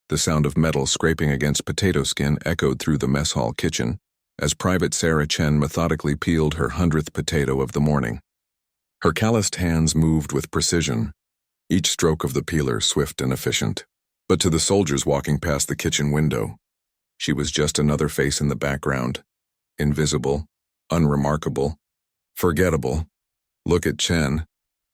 The sound of metal scraping against potato skin echoed through the mess hall kitchen as Private Sarah Chen methodically peeled her 100th potato of the morning. Her calloused hands moved with precision, each stroke of the peeler swift and efficient. But to the soldiers walking past the kitchen window, she was just another face in the background, invisible, unremarkable, forgettable. "Look at Chen,"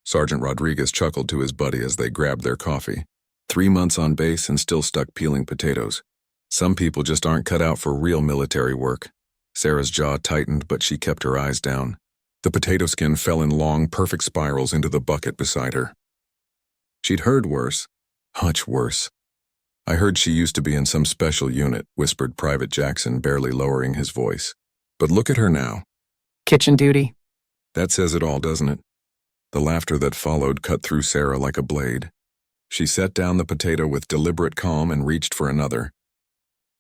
Sergeant Rodriguez chuckled to his buddy as they grabbed their coffee. 3 months on base and still stuck peeling potatoes. Some people just aren't cut out for real military work. Sarah's jaw tightened, but she kept her eyes down. The potato skin fell in long, perfect spirals into the bucket beside her. She'd heard worse, much worse. "I heard she used to be in some special unit," whispered Private Jackson, barely lowering his voice. "But look at her now." Kitchen duty. That says it all, doesn't it? The laughter that followed cut through Sarah like a blade. She set down the potato with deliberate calm and reached for another.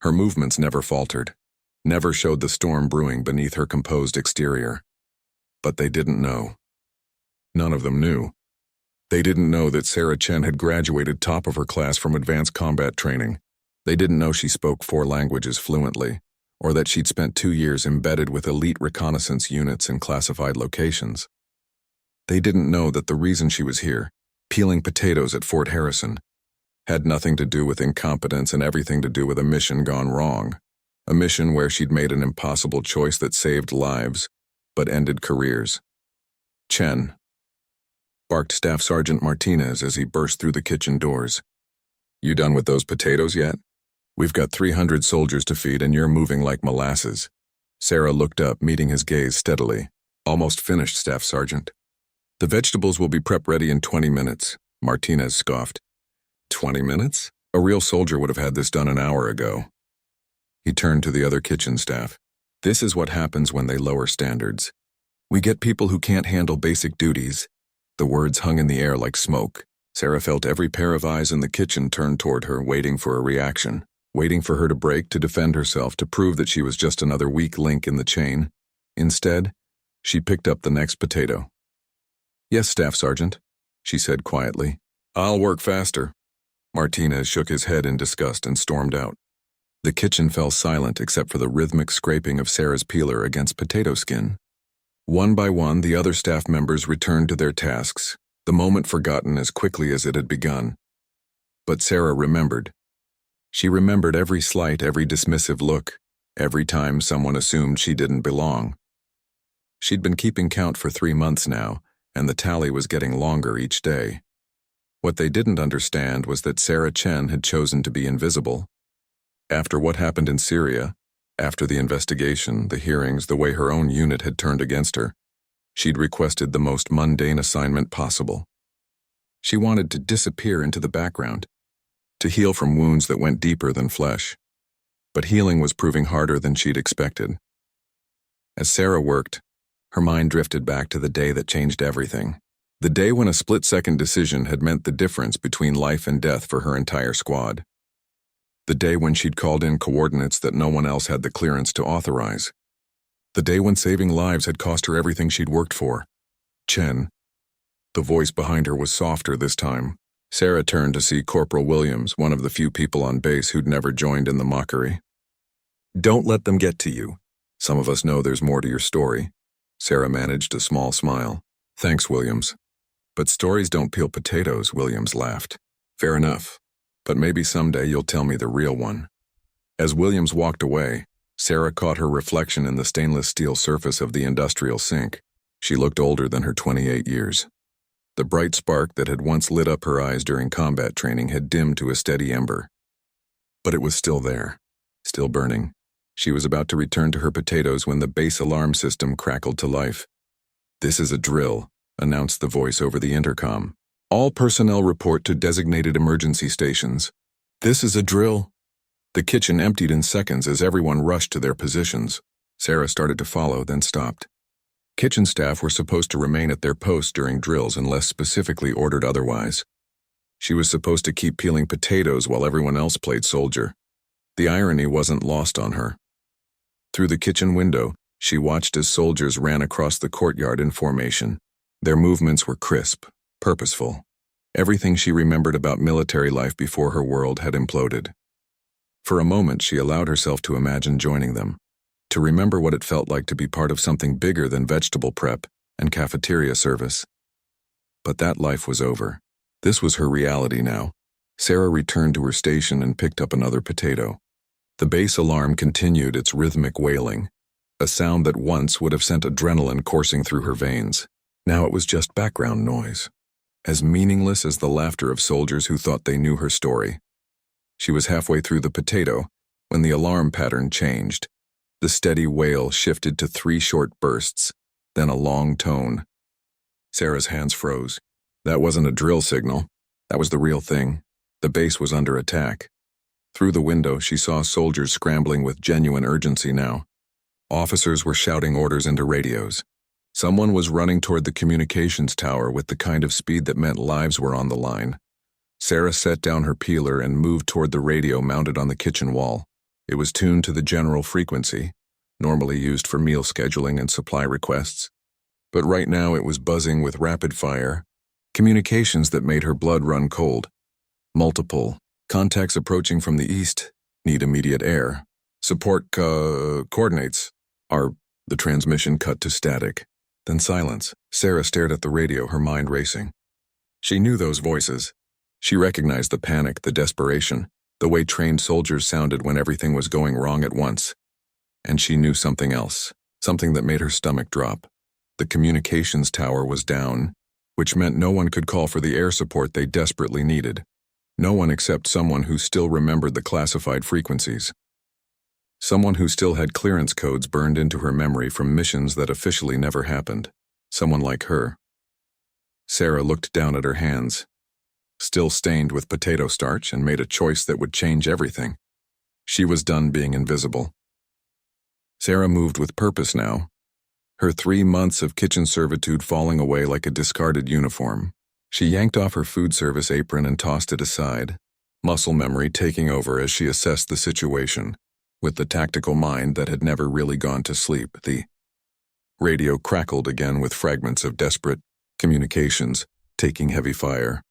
Her movements never faltered, never showed the storm brewing beneath her composed exterior. But they didn't know. None of them knew. They didn't know that Sarah Chen had graduated top of her class from advanced combat training. They didn't know she spoke 4 languages fluently, or that she'd spent 2 years embedded with elite reconnaissance units in classified locations. They didn't know that the reason she was here, peeling potatoes at Fort Harrison, had nothing to do with incompetence and everything to do with a mission gone wrong. A mission where she'd made an impossible choice that saved lives, but ended careers. "Chen," barked Staff Sergeant Martinez as he burst through the kitchen doors. "You done with those potatoes yet? We've got 300 soldiers to feed and you're moving like molasses." Sarah looked up, meeting his gaze steadily. "Almost finished, Staff Sergeant." "The vegetables will be prep ready in 20 minutes, Martinez scoffed. 20 minutes? A real soldier would have had this done an hour ago. He turned to the other kitchen staff. "This is what happens when they lower standards. We get people who can't handle basic duties." The words hung in the air like smoke. Sarah felt every pair of eyes in the kitchen turn toward her, waiting for a reaction, waiting for her to break, to defend herself, to prove that she was just another weak link in the chain. Instead, she picked up the next potato. "Yes, Staff Sergeant," she said quietly. "I'll work faster." Martinez shook his head in disgust and stormed out. The kitchen fell silent except for the rhythmic scraping of Sarah's peeler against potato skin. One by one, the other staff members returned to their tasks, the moment forgotten as quickly as it had begun. But Sarah remembered. She remembered every slight, every dismissive look, every time someone assumed she didn't belong. She'd been keeping count for 3 months now, and the tally was getting longer each day. What they didn't understand was that Sarah Chen had chosen to be invisible. After what happened in Syria, after the investigation, the hearings, the way her own unit had turned against her, she'd requested the most mundane assignment possible. She wanted to disappear into the background, to heal from wounds that went deeper than flesh. But healing was proving harder than she'd expected. As Sarah worked, her mind drifted back to the day that changed everything. The day when a split-second decision had meant the difference between life and death for her entire squad. The day when she'd called in coordinates that no one else had the clearance to authorize. The day when saving lives had cost her everything she'd worked for. "Chen." The voice behind her was softer this time. Sarah turned to see Corporal Williams, one of the few people on base who'd never joined in the mockery. "Don't let them get to you. Some of us know there's more to your story." Sarah managed a small smile. "Thanks, Williams. But stories don't peel potatoes," Williams laughed. "Fair enough. But maybe someday you'll tell me the real one." As Williams walked away, Sarah caught her reflection in the stainless steel surface of the industrial sink. She looked older than her 28 years. The bright spark that had once lit up her eyes during combat training had dimmed to a steady ember. But it was still there, still burning. She was about to return to her potatoes when the base alarm system crackled to life. "This is a drill," announced the voice over the intercom. "All personnel report to designated emergency stations." "This is a drill." The kitchen emptied in seconds as everyone rushed to their positions. Sarah started to follow, then stopped. Kitchen staff were supposed to remain at their posts during drills unless specifically ordered otherwise. She was supposed to keep peeling potatoes while everyone else played soldier. The irony wasn't lost on her. Through the kitchen window, she watched as soldiers ran across the courtyard in formation. Their movements were crisp, purposeful. Everything she remembered about military life before her world had imploded. For a moment, she allowed herself to imagine joining them, to remember what it felt like to be part of something bigger than vegetable prep and cafeteria service. But that life was over. This was her reality now. Sarah returned to her station and picked up another potato. The base alarm continued its rhythmic wailing, a sound that once would have sent adrenaline coursing through her veins. Now it was just background noise, as meaningless as the laughter of soldiers who thought they knew her story. She was halfway through the potato when the alarm pattern changed. The steady wail shifted to 3 short bursts, then a long tone. Sarah's hands froze. That wasn't a drill signal. That was the real thing. The base was under attack. Through the window, she saw soldiers scrambling with genuine urgency now. Officers were shouting orders into radios. Someone was running toward the communications tower with the kind of speed that meant lives were on the line. Sarah set down her peeler and moved toward the radio mounted on the kitchen wall. It was tuned to the general frequency, normally used for meal scheduling and supply requests. But right now it was buzzing with rapid fire, communications that made her blood run cold. Multiple contacts approaching from the east, need immediate air. Support coordinates are. The transmission cut to static. Then silence. Sarah stared at the radio, her mind racing. She knew those voices. She recognized the panic, the desperation, the way trained soldiers sounded when everything was going wrong at once. And she knew something else, something that made her stomach drop. The communications tower was down, which meant no one could call for the air support they desperately needed. No one except someone who still remembered the classified frequencies. Someone who still had clearance codes burned into her memory from missions that officially never happened. Someone like her. Sarah looked down at her hands, still stained with potato starch, and made a choice that would change everything. She was done being invisible. Sarah moved with purpose now, her 3 months of kitchen servitude falling away like a discarded uniform. She yanked off her food service apron and tossed it aside, muscle memory taking over as she assessed the situation. With the tactical mind that had never really gone to sleep, the radio crackled again with fragments of desperate communications, taking heavy fire.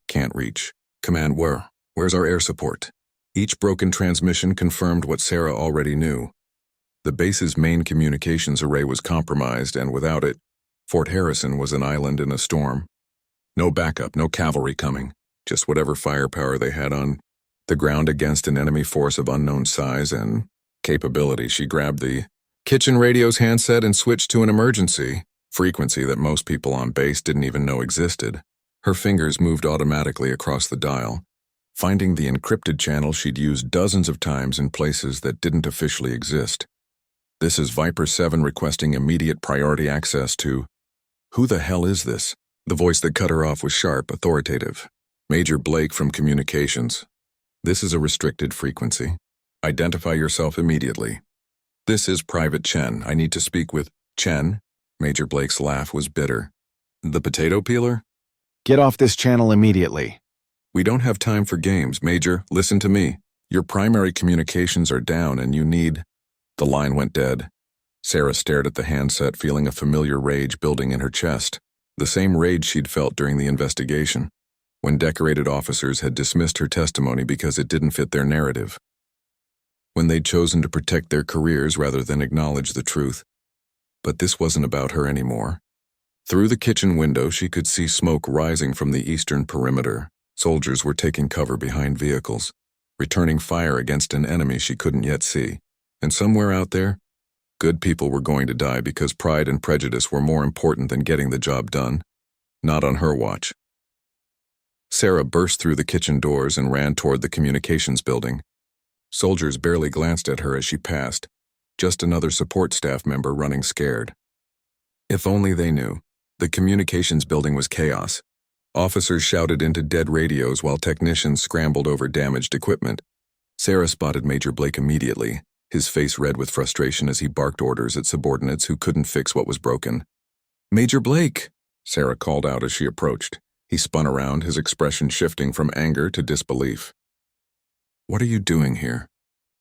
Can't reach. Command, where's our air support? Each broken transmission confirmed what Sarah already knew. The base's main communications array was compromised, and without it, Fort Harrison was an island in a storm. No backup, no cavalry coming, just whatever firepower they had on the ground against an enemy force of unknown size and capability. She grabbed the kitchen radio's handset and switched to an emergency frequency that most people on base didn't even know existed. Her fingers moved automatically across the dial, finding the encrypted channel she'd used dozens of times in places that didn't officially exist. This is Viper 7 requesting immediate priority access to... Who the hell is this? The voice that cut her off was sharp, authoritative. Major Blake from Communications. This is a restricted frequency. Identify yourself immediately. This is Private Chen. I need to speak with Chen. Major Blake's laugh was bitter. The potato peeler? Get off this channel immediately. We don't have time for games, Major. Listen to me. Your primary communications are down and you need... The line went dead. Sarah stared at the handset, feeling a familiar rage building in her chest. The same rage she'd felt during the investigation, when decorated officers had dismissed her testimony because it didn't fit their narrative. When they'd chosen to protect their careers rather than acknowledge the truth. But this wasn't about her anymore. Through the kitchen window, she could see smoke rising from the eastern perimeter. Soldiers were taking cover behind vehicles, returning fire against an enemy she couldn't yet see. And somewhere out there, good people were going to die because pride and prejudice were more important than getting the job done. Not on her watch. Sarah burst through the kitchen doors and ran toward the communications building. Soldiers barely glanced at her as she passed, just another support staff member running scared. If only they knew. The communications building was chaos. Officers shouted into dead radios while technicians scrambled over damaged equipment. Sarah spotted Major Blake immediately, his face red with frustration as he barked orders at subordinates who couldn't fix what was broken. "Major Blake!" Sarah called out as she approached. He spun around, his expression shifting from anger to disbelief. "What are you doing here?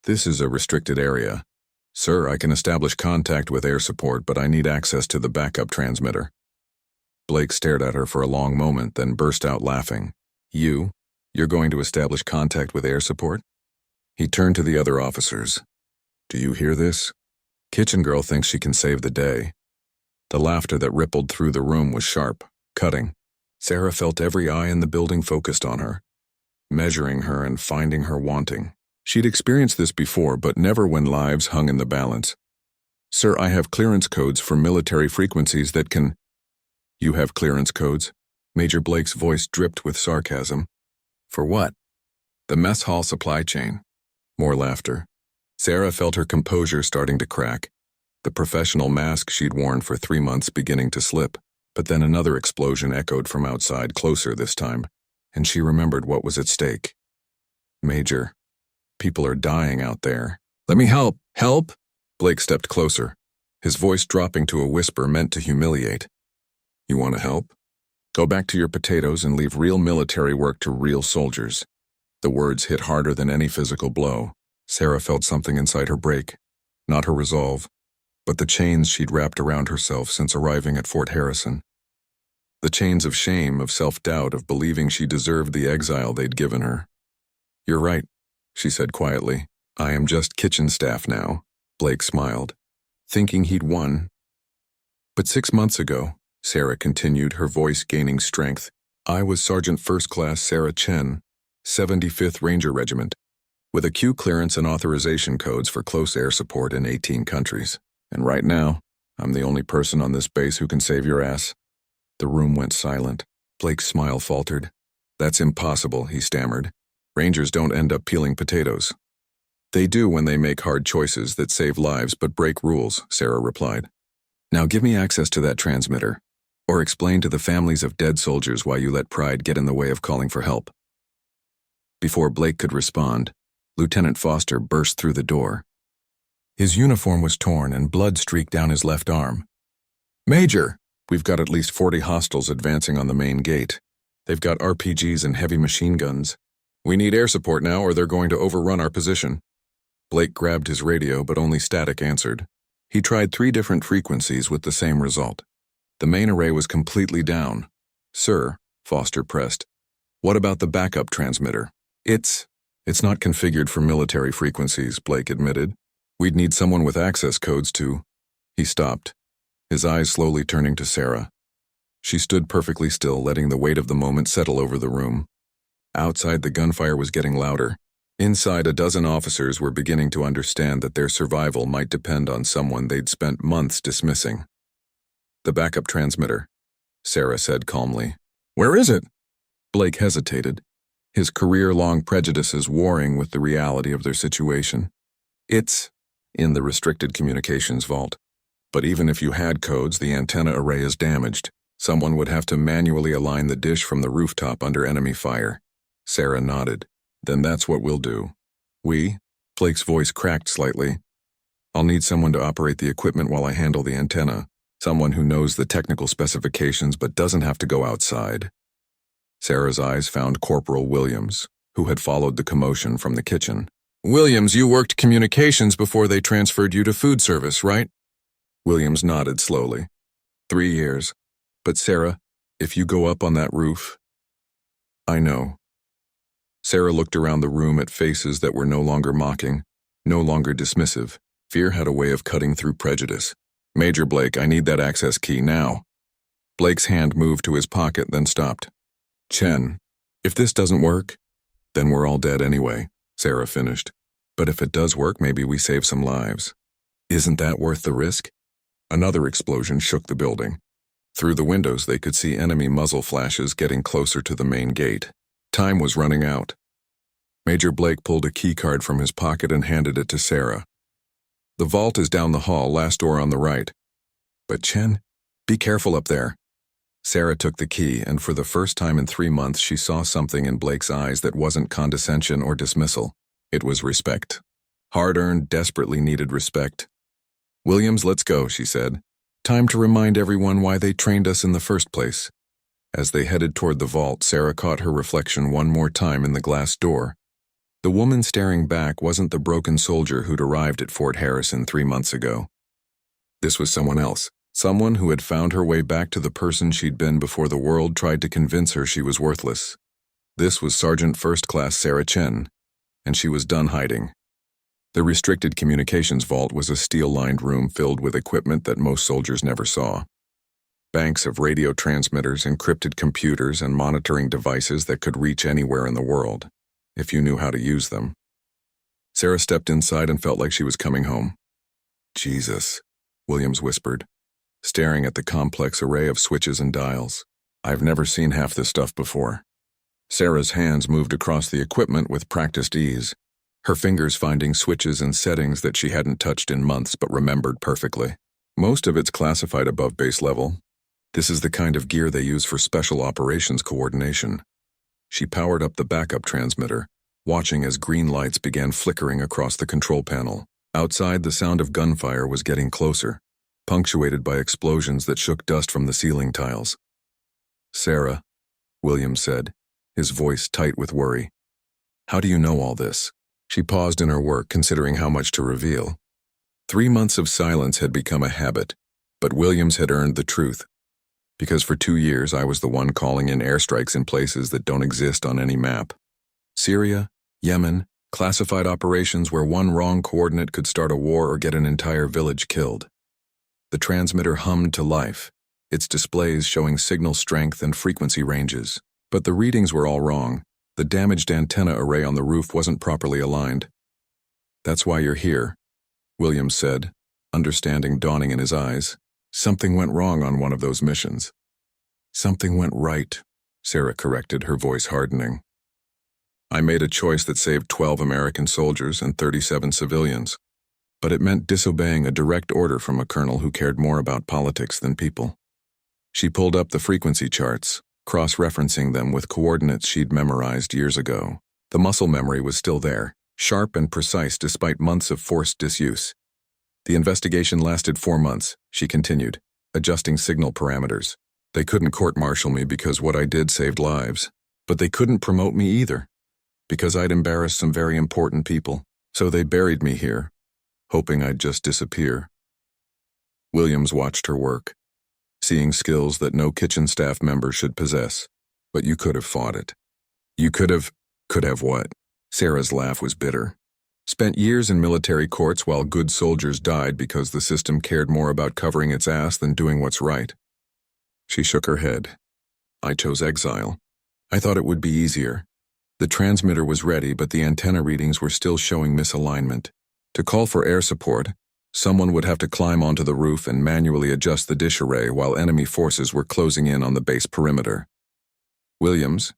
This is a restricted area. Sir, I can establish contact with air support, but I need access to the backup transmitter." Blake stared at her for a long moment, then burst out laughing. You're going to establish contact with air support?" He turned to the other officers. Do you hear this? Kitchen girl thinks she can save the day. The laughter that rippled through the room was sharp, cutting. Sarah felt every eye in the building focused on her, measuring her and finding her wanting. She'd experienced this before, but never when lives hung in the balance. Sir, I have clearance codes for military frequencies that can... You have clearance codes? Major Blake's voice dripped with sarcasm. For what? The mess hall supply chain. More laughter. Sarah felt her composure starting to crack, the professional mask she'd worn for 3 months beginning to slip. But then another explosion echoed from outside, closer this time, and she remembered what was at stake. Major, people are dying out there. Let me help. Help? Blake stepped closer, his voice dropping to a whisper meant to humiliate. You want to help? Go back to your potatoes and leave real military work to real soldiers. The words hit harder than any physical blow. Sarah felt something inside her break, not her resolve, but the chains she'd wrapped around herself since arriving at Fort Harrison. The chains of shame, of self-doubt, of believing she deserved the exile they'd given her. You're right, she said quietly. I am just kitchen staff now. Blake smiled, thinking he'd won. But 6 months ago, Sarah continued, her voice gaining strength, I was Sergeant First Class Sarah Chen, 75th Ranger Regiment, with a Q clearance and authorization codes for close air support in 18 countries. And right now, I'm the only person on this base who can save your ass. The room went silent. Blake's smile faltered. That's impossible, he stammered. Rangers don't end up peeling potatoes. They do when they make hard choices that save lives but break rules, Sarah replied. Now give me access to that transmitter, or explain to the families of dead soldiers why you let pride get in the way of calling for help. Before Blake could respond, Lieutenant Foster burst through the door. His uniform was torn and blood streaked down his left arm. Major, we've got at least 40 hostiles advancing on the main gate. They've got RPGs and heavy machine guns. We need air support now or they're going to overrun our position. Blake grabbed his radio, but only static answered. He tried 3 different frequencies with the same result. The main array was completely down. Sir, Foster pressed, what about the backup transmitter? It's not configured for military frequencies, Blake admitted. We'd need someone with access codes to... He stopped, his eyes slowly turning to Sarah. She stood perfectly still, letting the weight of the moment settle over the room. Outside, the gunfire was getting louder. Inside, a dozen officers were beginning to understand that their survival might depend on someone they'd spent months dismissing. The backup transmitter, Sarah said calmly. Where is it? Blake hesitated, his career-long prejudices warring with the reality of their situation. It's in the restricted communications vault. But even if you had codes, the antenna array is damaged. Someone would have to manually align the dish from the rooftop under enemy fire. Sarah nodded. Then that's what we'll do. Blake's voice cracked slightly. I'll need someone to operate the equipment while I handle the antenna. Someone who knows the technical specifications but doesn't have to go outside. Sarah's eyes found Corporal Williams, who had followed the commotion from the kitchen. Williams, you worked communications before they transferred you to food service, right? Williams nodded slowly. 3 years. But Sarah, if you go up on that roof... I know. Sarah looked around the room at faces that were no longer mocking, no longer dismissive. Fear had a way of cutting through prejudice. Major Blake, I need that access key now. Blake's hand moved to his pocket, then stopped. Chen, if this doesn't work, then we're all dead anyway, Sarah finished. But if it does work, maybe we save some lives. Isn't that worth the risk? Another explosion shook the building. Through the windows, they could see enemy muzzle flashes getting closer to the main gate. Time was running out. Major Blake pulled a keycard from his pocket and handed it to Sarah. The vault is down the hall, last door on the right. But Chen, be careful up there. Sarah took the key, and for the first time in 3 months, she saw something in Blake's eyes that wasn't condescension or dismissal. It was respect. Hard-earned, desperately needed respect. Williams, let's go, she said. Time to remind everyone why they trained us in the first place. As they headed toward the vault, Sarah caught her reflection one more time in the glass door. The woman staring back wasn't the broken soldier who'd arrived at Fort Harrison 3 months ago. This was someone else, someone who had found her way back to the person she'd been before the world tried to convince her she was worthless. This was Sergeant First Class Sarah Chen, and she was done hiding. The restricted communications vault was a steel-lined room filled with equipment that most soldiers never saw. Banks of radio transmitters, encrypted computers, and monitoring devices that could reach anywhere in the world, if you knew how to use them. Sarah stepped inside and felt like she was coming home. "Jesus," Williams whispered, staring at the complex array of switches and dials. "I've never seen half this stuff before." Sarah's hands moved across the equipment with practiced ease, her fingers finding switches and settings that she hadn't touched in months but remembered perfectly. Most of it's classified above base level. This is the kind of gear they use for special operations coordination. She powered up the backup transmitter, watching as green lights began flickering across the control panel. Outside, the sound of gunfire was getting closer, punctuated by explosions that shook dust from the ceiling tiles. "Sarah," Williams said, his voice tight with worry. "How do you know all this?" She paused in her work, considering how much to reveal. 3 months of silence had become a habit, but Williams had earned the truth. "Because for 2 years I was the one calling in airstrikes in places that don't exist on any map. Syria, Yemen, classified operations where one wrong coordinate could start a war or get an entire village killed." The transmitter hummed to life, its displays showing signal strength and frequency ranges. But the readings were all wrong. The damaged antenna array on the roof wasn't properly aligned. "That's why you're here," Williams said, understanding dawning in his eyes. "Something went wrong on one of those missions." "Something went right," Sarah corrected, her voice hardening. "I made a choice that saved 12 American soldiers and 37 civilians. But it meant disobeying a direct order from a colonel who cared more about politics than people." She pulled up the frequency charts, cross-referencing them with coordinates she'd memorized years ago. The muscle memory was still there, sharp and precise despite months of forced disuse. "The investigation lasted 4 months, she continued, adjusting signal parameters. "They couldn't court-martial me because what I did saved lives. But they couldn't promote me either, because I'd embarrassed some very important people. So they buried me here, hoping I'd just disappear." Williams watched her work, seeing skills that no kitchen staff member should possess. "But you could have fought it." "You could have what?" Sarah's laugh was bitter. "Spent years in military courts while good soldiers died because the system cared more about covering its ass than doing what's right." She shook her head. "I chose exile. I thought it would be easier. The transmitter was ready, but the antenna readings were still showing misalignment. To call for air support, someone would have to climb onto the roof and manually adjust the dish array while enemy forces were closing in on the base perimeter." "Williams,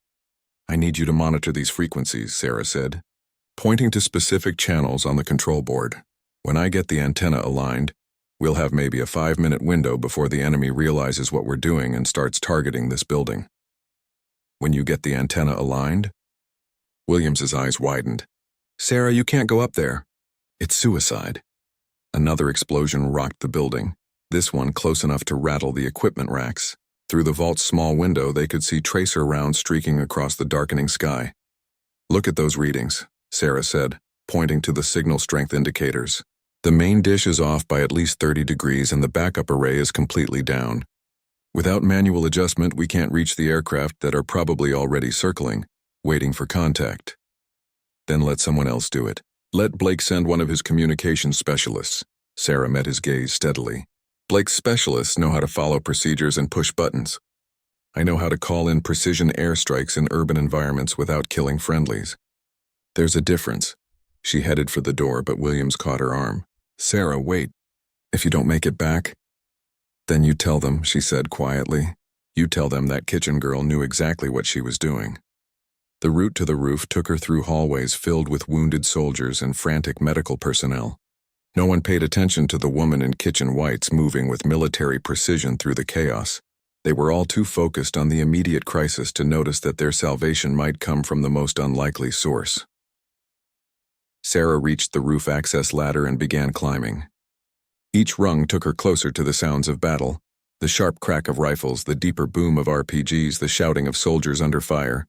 I need you to monitor these frequencies," Sarah said, pointing to specific channels on the control board. "When I get the antenna aligned, we'll have maybe a 5-minute window before the enemy realizes what we're doing and starts targeting this building." "When you get the antenna aligned?" Williams's eyes widened. "Sarah, you can't go up there. It's suicide." Another explosion rocked the building, this one close enough to rattle the equipment racks. Through the vault's small window, they could see tracer rounds streaking across the darkening sky. "Look at those readings," Sarah said, pointing to the signal strength indicators. "The main dish is off by at least 30 degrees and the backup array is completely down. Without manual adjustment, we can't reach the aircraft that are probably already circling, waiting for contact." "Then let someone else do it. Let Blake send one of his communications specialists." Sarah met his gaze steadily. "Blake's specialists know how to follow procedures and push buttons. I know how to call in precision airstrikes in urban environments without killing friendlies." "There's a difference." She headed for the door, but Williams caught her arm. "Sarah, wait. If you don't make it back?" "Then you tell them," she said quietly. "You tell them that kitchen girl knew exactly what she was doing." The route to the roof took her through hallways filled with wounded soldiers and frantic medical personnel. No one paid attention to the woman in kitchen whites moving with military precision through the chaos. They were all too focused on the immediate crisis to notice that their salvation might come from the most unlikely source. Sarah reached the roof access ladder and began climbing. Each rung took her closer to the sounds of battle, the sharp crack of rifles, the deeper boom of RPGs, the shouting of soldiers under fire.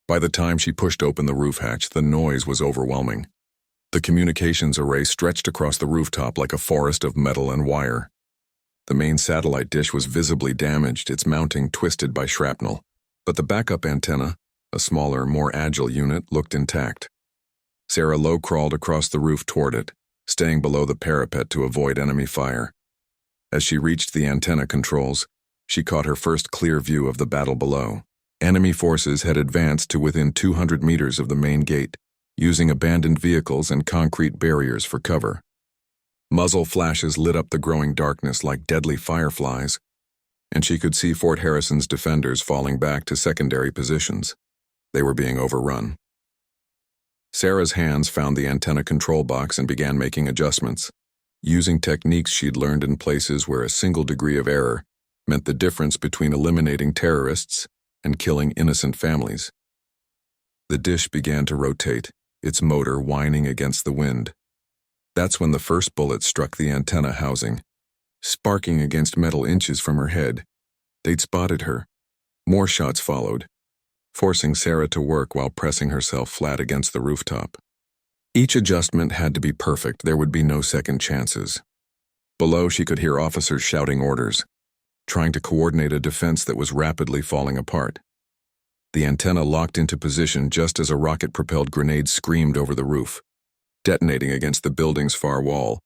By the time she pushed open the roof hatch, the noise was overwhelming. The communications array stretched across the rooftop like a forest of metal and wire. The main satellite dish was visibly damaged, its mounting twisted by shrapnel, but the backup antenna, a smaller, more agile unit, looked intact. Sarah low-crawled across the roof toward it, staying below the parapet to avoid enemy fire. As she reached the antenna controls, she caught her first clear view of the battle below. Enemy forces had advanced to within 200 meters of the main gate, using abandoned vehicles and concrete barriers for cover. Muzzle flashes lit up the growing darkness like deadly fireflies, and she could see Fort Harrison's defenders falling back to secondary positions. They were being overrun. Sarah's hands found the antenna control box and began making adjustments, using techniques she'd learned in places where a single degree of error meant the difference between eliminating terrorists and killing innocent families. The dish began to rotate, its motor whining against the wind. That's when the first bullet struck the antenna housing, sparking against metal inches from her head. They'd spotted her. More shots followed, forcing Sarah to work while pressing herself flat against the rooftop. Each adjustment had to be perfect. There would be no second chances. Below, she could hear officers shouting orders, trying to coordinate a defense that was rapidly falling apart. The antenna locked into position just as a rocket-propelled grenade screamed over the roof, detonating against the building's far wall.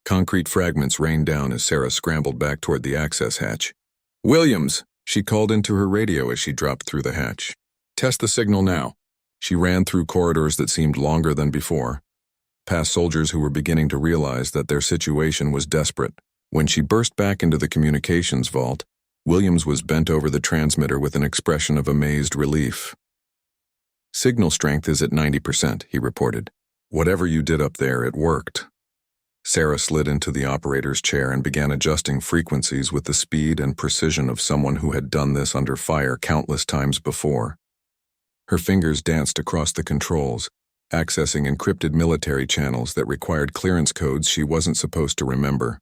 Concrete fragments rained down as Sarah scrambled back toward the access hatch. "Williams!" she called into her radio as she dropped through the hatch. "Test the signal now." She ran through corridors that seemed longer than before, past soldiers who were beginning to realize that their situation was desperate. When she burst back into the communications vault, Williams was bent over the transmitter with an expression of amazed relief. "Signal strength is at 90%, he reported. "Whatever you did up there, it worked." Sarah slid into the operator's chair and began adjusting frequencies with the speed and precision of someone who had done this under fire countless times before. Her fingers danced across the controls, accessing encrypted military channels that required clearance codes she wasn't supposed to remember.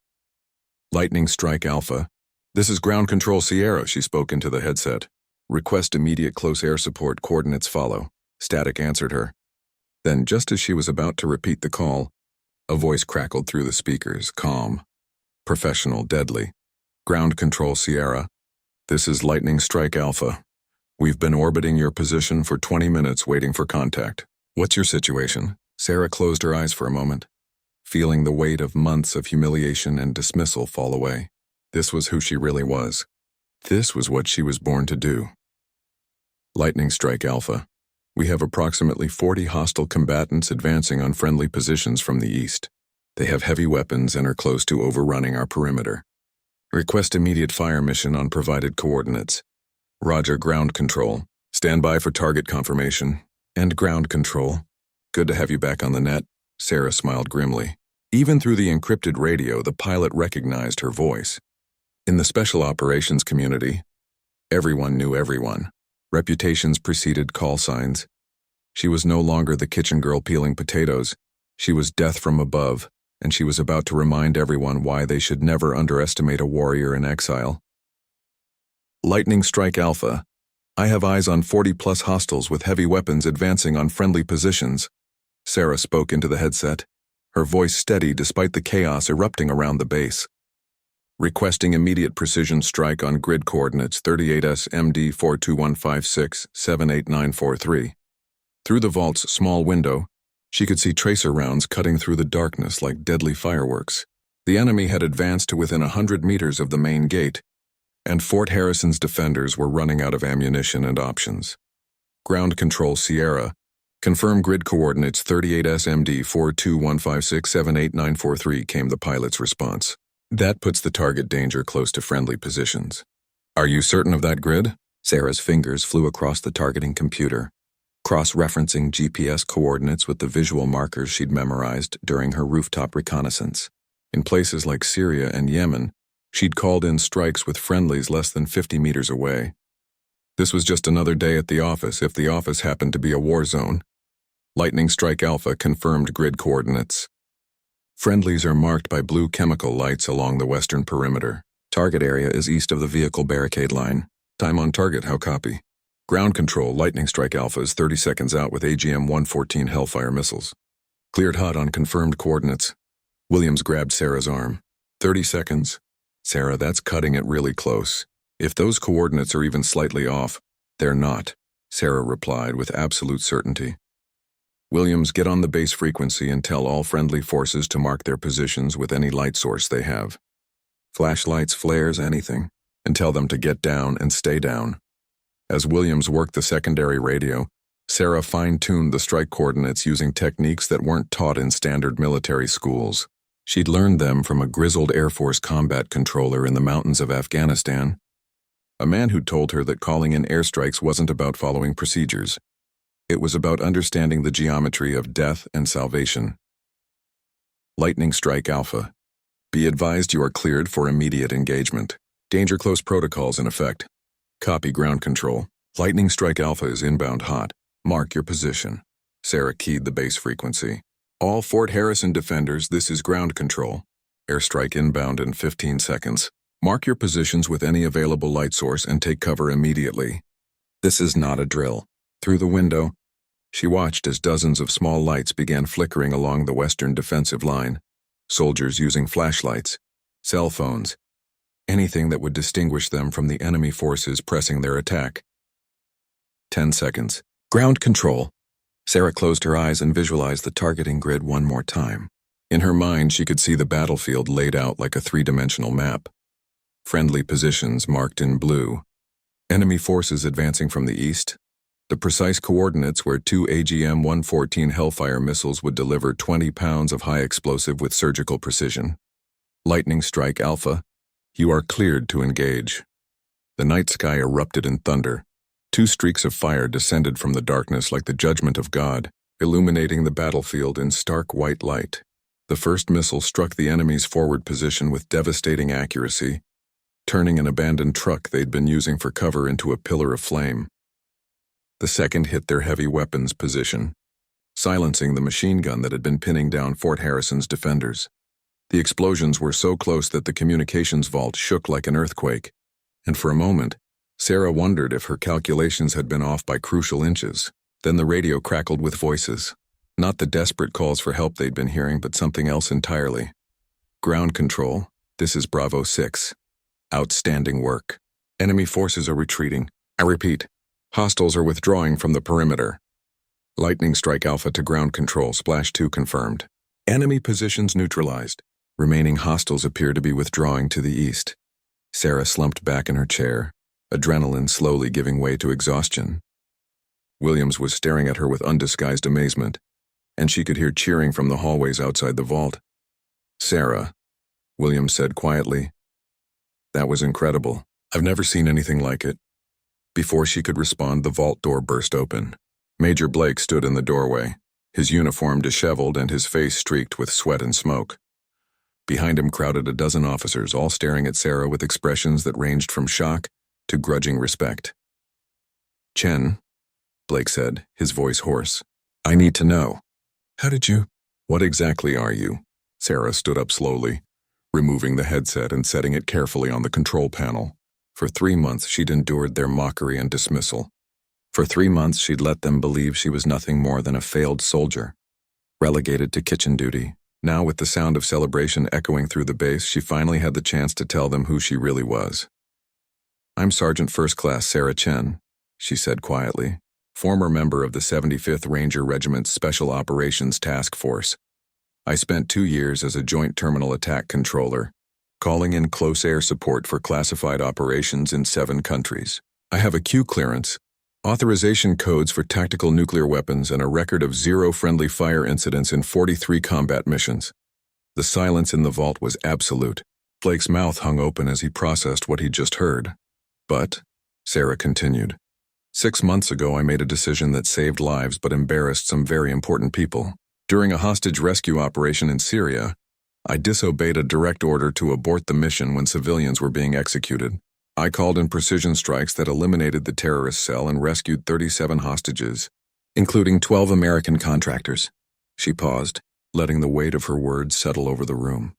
"Lightning Strike Alpha. This is Ground Control Sierra," she spoke into the headset. "Request immediate close air support. Coordinates follow." Static answered her. Then, just as she was about to repeat the call, a voice crackled through the speakers, calm, professional, deadly. "Ground Control Sierra. This is Lightning Strike Alpha. We've been orbiting your position for 20 minutes waiting for contact. What's your situation?" Sarah closed her eyes for a moment, feeling the weight of months of humiliation and dismissal fall away. This was who she really was. This was what she was born to do. "Lightning Strike Alpha. We have approximately 40 hostile combatants advancing on friendly positions from the east. They have heavy weapons and are close to overrunning our perimeter. Request immediate fire mission on provided coordinates. Roger. Ground Control. Stand by for target confirmation. And Ground Control. Good to have you back on the net." Sarah smiled grimly. Even through the encrypted radio, the pilot recognized her voice. In the special operations community, everyone knew everyone. Reputations preceded call signs. She was no longer the kitchen girl peeling potatoes. She was death from above, and she was about to remind everyone why they should never underestimate a warrior in exile. "Lightning Strike Alpha. I have eyes on 40-plus hostiles with heavy weapons advancing on friendly positions." Sarah spoke into the headset, her voice steady despite the chaos erupting around the base. "Requesting immediate precision strike on grid coordinates 38S MD 42156-78943. Through the vault's small window, she could see tracer rounds cutting through the darkness like deadly fireworks. The enemy had advanced to within 100 meters of the main gate, and Fort Harrison's defenders were running out of ammunition and options. "Ground Control Sierra. Confirm grid coordinates 38S MD 42156-78943 came the pilot's response. "That puts the target danger close to friendly positions." "Are you certain of that grid?" Sarah's fingers flew across the targeting computer, cross-referencing GPS coordinates with the visual markers she'd memorized during her rooftop reconnaissance. In places like Syria and Yemen, she'd called in strikes with friendlies less than 50 meters away. This was just another day at the office if the office happened to be a war zone. Lightning Strike Alpha confirmed grid coordinates. Friendlies are marked by blue chemical lights along the western perimeter. Target area is east of the vehicle barricade line. Time on target, how copy? Ground Control, Lightning Strike Alpha is 30 seconds out with AGM-114 Hellfire missiles. Cleared hot on confirmed coordinates. Williams grabbed Sarah's arm. 30 seconds? Sarah, that's cutting it really close. If those coordinates are even slightly off, they're not, Sarah replied with absolute certainty. Williams, get on the base frequency and tell all friendly forces to mark their positions with any light source they have. Flashlights, flares, anything. And tell them to get down and stay down. As Williams worked the secondary radio, Sarah fine-tuned the strike coordinates using techniques that weren't taught in standard military schools. She'd learned them from a grizzled Air Force combat controller in the mountains of Afghanistan, a man who told her that calling in airstrikes wasn't about following procedures. It was about understanding the geometry of death and salvation. Lightning Strike Alpha. Be advised you are cleared for immediate engagement. Danger close protocols in effect. Copy ground control. Lightning Strike Alpha is inbound hot. Mark your position. Sarah keyed the base frequency. All Fort Harrison defenders, this is ground control. Airstrike inbound in 15 seconds. Mark your positions with any available light source and take cover immediately. This is not a drill. Through the window, she watched as dozens of small lights began flickering along the western defensive line. Soldiers using flashlights, cell phones, anything that would distinguish them from the enemy forces pressing their attack. 10 seconds. Ground control. Sarah closed her eyes and visualized the targeting grid one more time. In her mind, she could see the battlefield laid out like a three-dimensional map. Friendly positions marked in blue. Enemy forces advancing from the east. The precise coordinates where two AGM-114 Hellfire missiles would deliver 20 pounds of high explosive with surgical precision. Lightning Strike Alpha. You are cleared to engage. The night sky erupted in thunder. Two streaks of fire descended from the darkness like the judgment of God, illuminating the battlefield in stark white light. The first missile struck the enemy's forward position with devastating accuracy, turning an abandoned truck they'd been using for cover into a pillar of flame. The second hit their heavy weapons position, silencing the machine gun that had been pinning down Fort Harrison's defenders. The explosions were so close that the communications vault shook like an earthquake, and for a moment, Sarah wondered if her calculations had been off by crucial inches. Then the radio crackled with voices. Not the desperate calls for help they'd been hearing, but something else entirely. Ground control, this is Bravo 6. Outstanding work. Enemy forces are retreating. I repeat, hostiles are withdrawing from the perimeter. Lightning Strike Alpha to ground control, Splash 2 confirmed. Enemy positions neutralized. Remaining hostiles appear to be withdrawing to the east. Sarah slumped back in her chair, adrenaline slowly giving way to exhaustion. Williams was staring at her with undisguised amazement, and she could hear cheering from the hallways outside the vault. Sarah, Williams said quietly, that was incredible. I've never seen anything like it. Before she could respond, the vault door burst open. Major Blake stood in the doorway, his uniform disheveled and his face streaked with sweat and smoke. Behind him crowded a dozen officers, all staring at Sarah with expressions that ranged from shock to grudging respect. Chen, Blake said, his voice hoarse. I need to know. How did you? What exactly are you? Sarah stood up slowly, removing the headset and setting it carefully on the control panel. For 3 months, she'd endured their mockery and dismissal. For 3 months, she'd let them believe she was nothing more than a failed soldier, relegated to kitchen duty. Now, with the sound of celebration echoing through the base, she finally had the chance to tell them who she really was. I'm Sergeant First Class Sarah Chen, she said quietly, former member of the 75th Ranger Regiment's Special Operations Task Force. I spent 2 years as a Joint Terminal Attack Controller, calling in close air support for classified operations in 7 countries. I have a Q clearance, authorization codes for tactical nuclear weapons, and a record of 0 friendly fire incidents in 43 combat missions. The silence in the vault was absolute. Blake's mouth hung open as he processed what he'd just heard. But, Sarah continued, 6 months ago I made a decision that saved lives but embarrassed some very important people. During a hostage rescue operation in Syria, I disobeyed a direct order to abort the mission when civilians were being executed. I called in precision strikes that eliminated the terrorist cell and rescued 37 hostages, including 12 American contractors. She paused, letting the weight of her words settle over the room.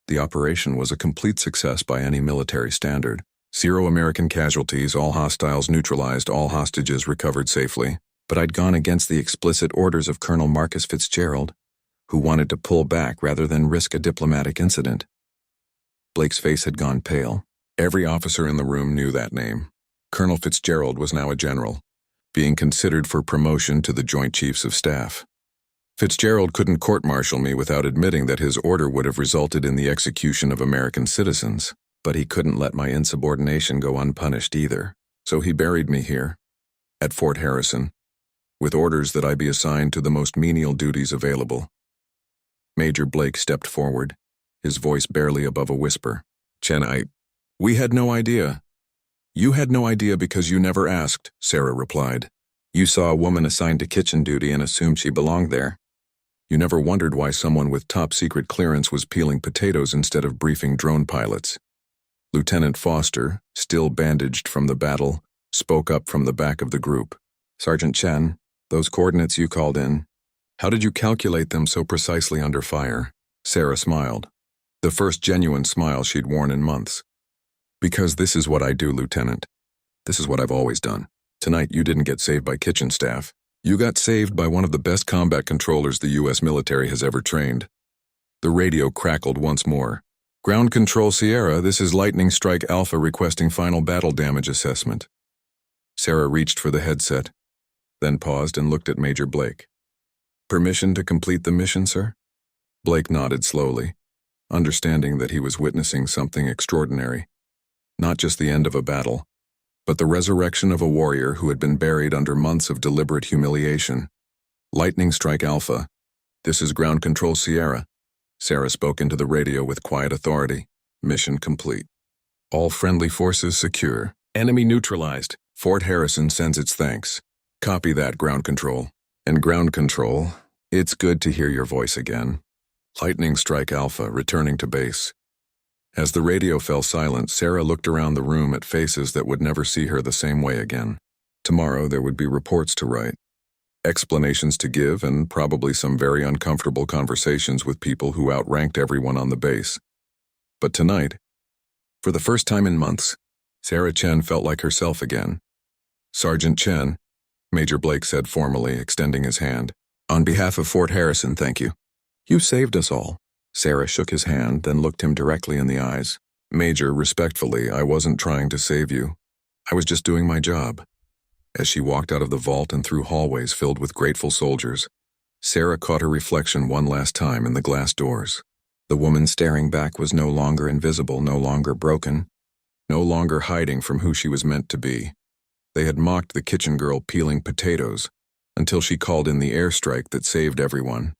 The operation was a complete success by any military standard. 0 American casualties, all hostiles neutralized, all hostages recovered safely. But I'd gone against the explicit orders of Colonel Marcus Fitzgerald, who wanted to pull back rather than risk a diplomatic incident. Blake's face had gone pale. Every officer in the room knew that name. Colonel Fitzgerald was now a general, being considered for promotion to the Joint Chiefs of Staff. Fitzgerald couldn't court-martial me without admitting that his order would have resulted in the execution of American citizens, but he couldn't let my insubordination go unpunished either, so he buried me here, at Fort Harrison, with orders that I be assigned to the most menial duties available. Major Blake stepped forward, his voice barely above a whisper. Chen, we had no idea. You had no idea because you never asked, Sarah replied. You saw a woman assigned to kitchen duty and assumed she belonged there. You never wondered why someone with top-secret clearance was peeling potatoes instead of briefing drone pilots. Lieutenant Foster, still bandaged from the battle, spoke up from the back of the group. Sergeant Chen, those coordinates you called in, how did you calculate them so precisely under fire? Sarah smiled, the first genuine smile she'd worn in months. Because this is what I do, Lieutenant. This is what I've always done. Tonight you didn't get saved by kitchen staff. You got saved by one of the best combat controllers the U.S. military has ever trained. The radio crackled once more. Ground Control Sierra, this is Lightning Strike Alpha requesting final battle damage assessment. Sarah reached for the headset, then paused and looked at Major Blake. Permission to complete the mission, sir? Blake nodded slowly, understanding that he was witnessing something extraordinary. Not just the end of a battle, but the resurrection of a warrior who had been buried under months of deliberate humiliation. Lightning Strike Alpha, this is Ground Control Sierra. Sarah spoke into the radio with quiet authority. Mission complete. All friendly forces secure. Enemy neutralized. Fort Harrison sends its thanks. Copy that, Ground Control. And Ground Control, it's good to hear your voice again. Lightning Strike Alpha returning to base. As the radio fell silent, Sarah looked around the room at faces that would never see her the same way again. Tomorrow there would be reports to write, explanations to give, and probably some very uncomfortable conversations with people who outranked everyone on the base. But tonight, for the first time in months, Sarah Chen felt like herself again. Sergeant Chen, Major Blake said formally, extending his hand. On behalf of Fort Harrison, thank you. You saved us all. Sarah shook his hand, then looked him directly in the eyes. Major, respectfully, I wasn't trying to save you. I was just doing my job. As she walked out of the vault and through hallways filled with grateful soldiers, Sarah caught her reflection one last time in the glass doors. The woman staring back was no longer invisible, no longer broken, no longer hiding from who she was meant to be. They had mocked the kitchen girl peeling potatoes until she called in the airstrike that saved everyone.